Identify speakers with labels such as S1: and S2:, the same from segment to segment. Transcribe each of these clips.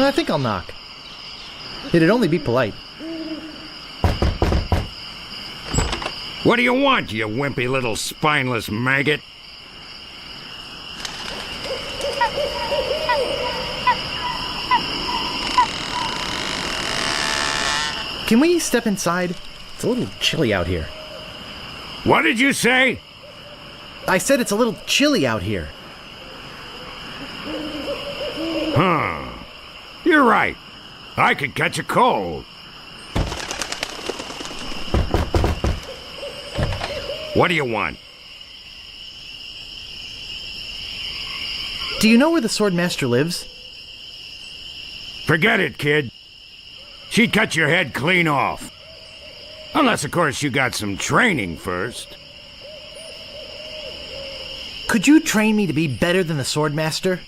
S1: I think I'll knock. It'd only be polite.
S2: What do you want, you wimpy little spineless maggot?
S1: Can we step inside? It's a little chilly out here.
S2: What did you say?
S1: I said it's a little chilly out here.
S2: Huh. You're right. I could catch a cold. What do you want?
S1: Do you know where the Swordmaster lives?
S2: Forget it, kid. She'd cut your head clean off. Unless, of course, you got some training first.
S1: Could you train me to be better than the Swordmaster?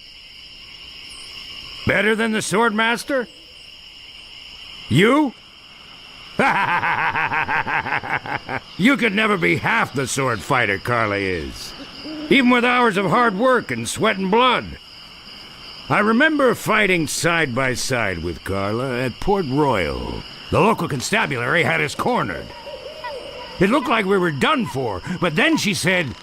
S2: Better than the Swordmaster? You? You could never be half the sword fighter Carla is. Even with hours of hard work and sweat and blood. I remember fighting side by side with Carla at Port Royal. The local constabulary had us cornered. It looked like we were done for, but then she said,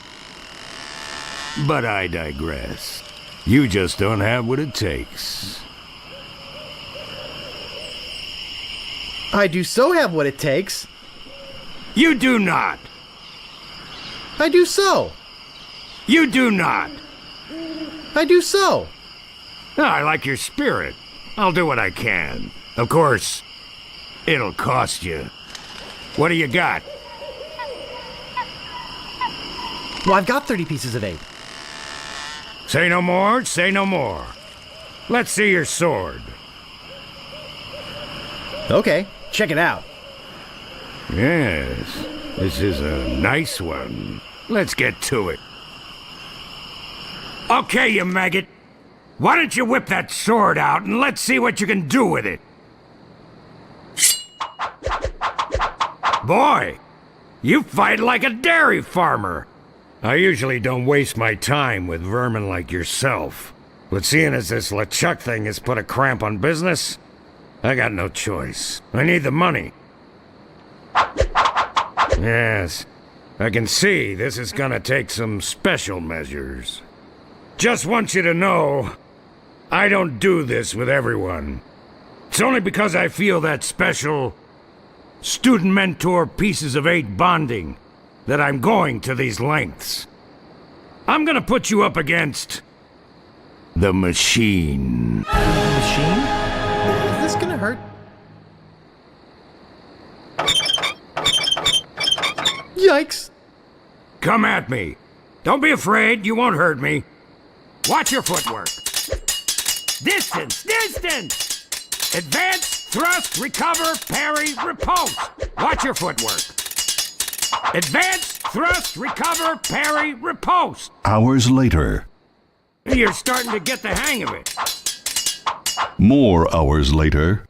S2: "But I digress. You just don't have what it takes."
S1: I do so have what it takes.
S2: You do not.
S1: I do so.
S2: You do not.
S1: I do so.
S2: I like your spirit. I'll do what I can. Of course, it'll cost you. What do you got?
S1: Well, I've got 30 pieces of 8.
S2: Say no more, say no more. Let's see your sword.
S1: Okay, check it out.
S2: Yes, this is a nice one. Let's get to it. Okay, you maggot. Why don't you whip that sword out and let's see what you can do with it? Boy, you fight like a dairy farmer. I usually don't waste my time with vermin like yourself. But seeing as this LeChuck thing has put a cramp on business, I got no choice. I need the money. Yes, I can see this is gonna take some special measures. Just want you to know, I don't do this with everyone. It's only because I feel that special student-mentor pieces of 8 bonding that I'm going to these lengths. I'm gonna put you up against the machine.
S1: Machine? Is this gonna hurt? Yikes!
S2: Come at me. Don't be afraid, you won't hurt me. Watch your footwork. Distance, distance! Advance, thrust, recover, parry, repulse. Watch your footwork. Advance, thrust, recover, parry, repulse.
S3: Hours later.
S2: You're starting to get the hang of it.
S3: More hours later.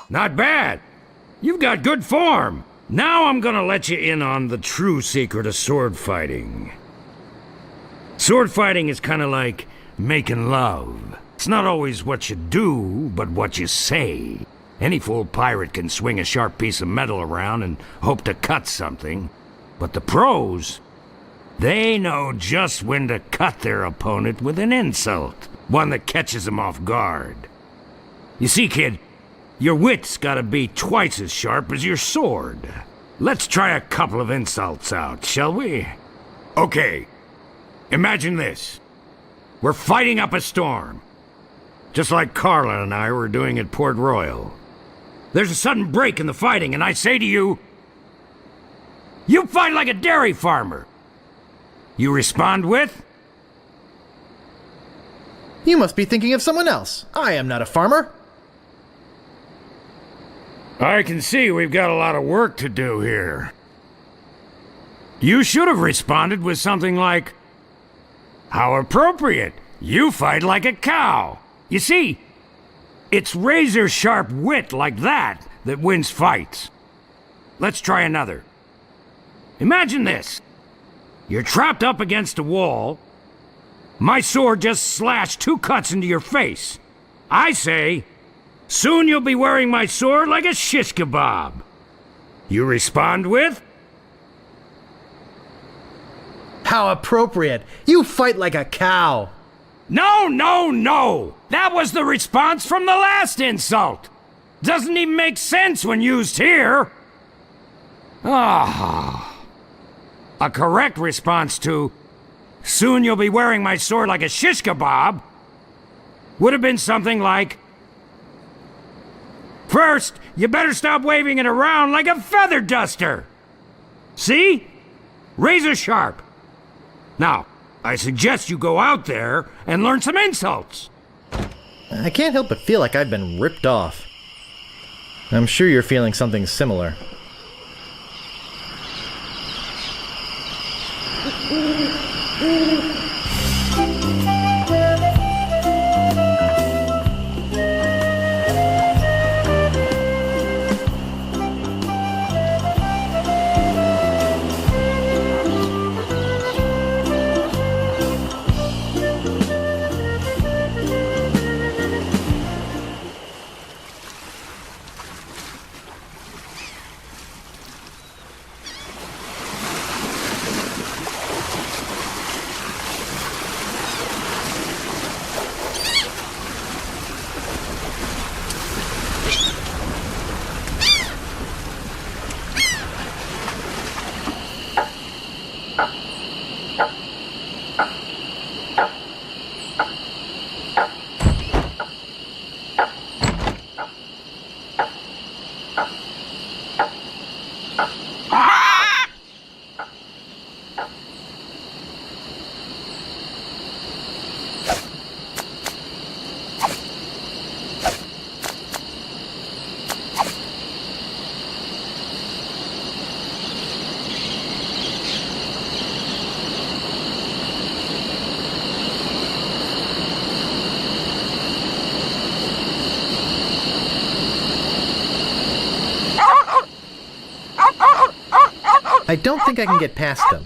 S2: Not bad. You've got good form. Now I'm gonna let you in on the true secret of sword fighting. Sword fighting is kind of like making love. It's not always what you do, but what you say. Any fool pirate can swing a sharp piece of metal around and hope to cut something. But the pros, they know just when to cut their opponent with an insult. One that catches them off guard. You see, kid, your wit's gotta be twice as sharp as your sword. Let's try a couple of insults out, shall we? Okay. Imagine this. We're fighting up a storm. Just like Carla and I were doing at Port Royal. There's a sudden break in the fighting, and I say to you, you fight like a dairy farmer. You respond with,
S1: You must be thinking of someone else. I am not a farmer.
S2: I can see we've got a lot of work to do here. You should have responded with something like, how appropriate. You fight like a cow. You see, it's razor-sharp wit like that that wins fights. Let's try another. Imagine this. You're trapped up against a wall. My sword just slashed 2 cuts into your face. I say, soon you'll be wearing my sword like a shish kebab. You respond with?
S1: How appropriate! You fight like a cow!
S2: No, no, no! That was the response from the last insult! Doesn't even make sense when used here! Ah. A correct response to, soon you'll be wearing my sword like a shish kebab, would have been something like, first, you better stop waving it around like a feather duster! See? Razor sharp. Now, I suggest you go out there and learn some insults.
S1: I can't help but feel like I've been ripped off. I'm sure you're feeling something similar. I don't think I can get past them.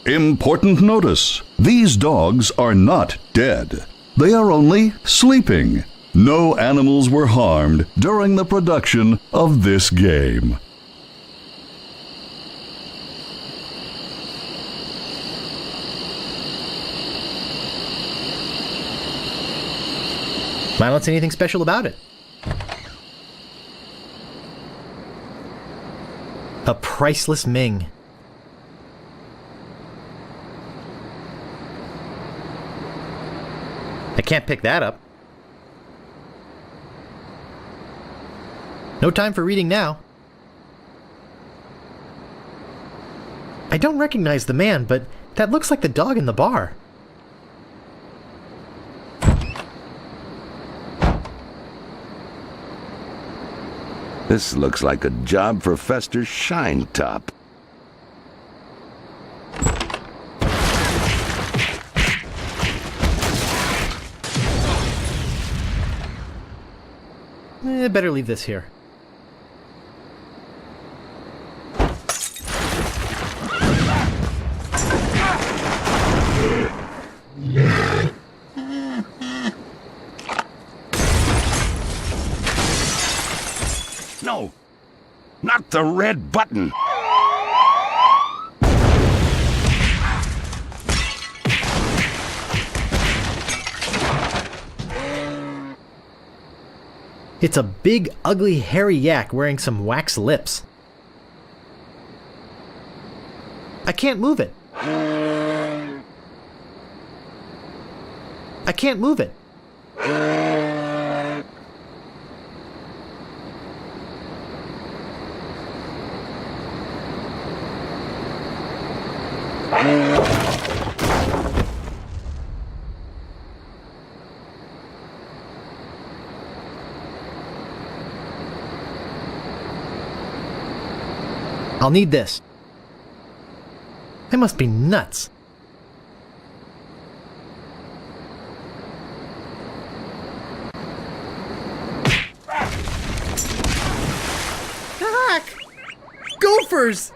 S3: Important notice. These dogs are not dead. They are only sleeping. No animals were harmed during the production of this game.
S1: I don't see anything special about it. A priceless Ming. I can't pick that up. No time for reading now. I don't recognize the man, but that looks like the dog in the bar.
S4: This looks like a job for Fester Shinetop.
S1: Better leave this here.
S4: No, not the red button.
S1: It's a big, ugly, hairy yak wearing some wax lips. I can't move it. I can't move it. I'll need this. I must be nuts. yours!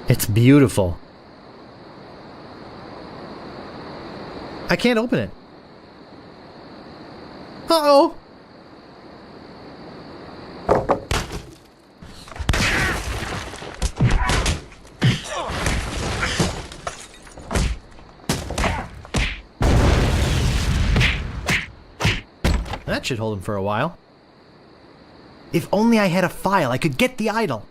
S1: It's beautiful. I can't open it. Uh-oh! That should hold him for a while. If only I had a file, I could get the idol.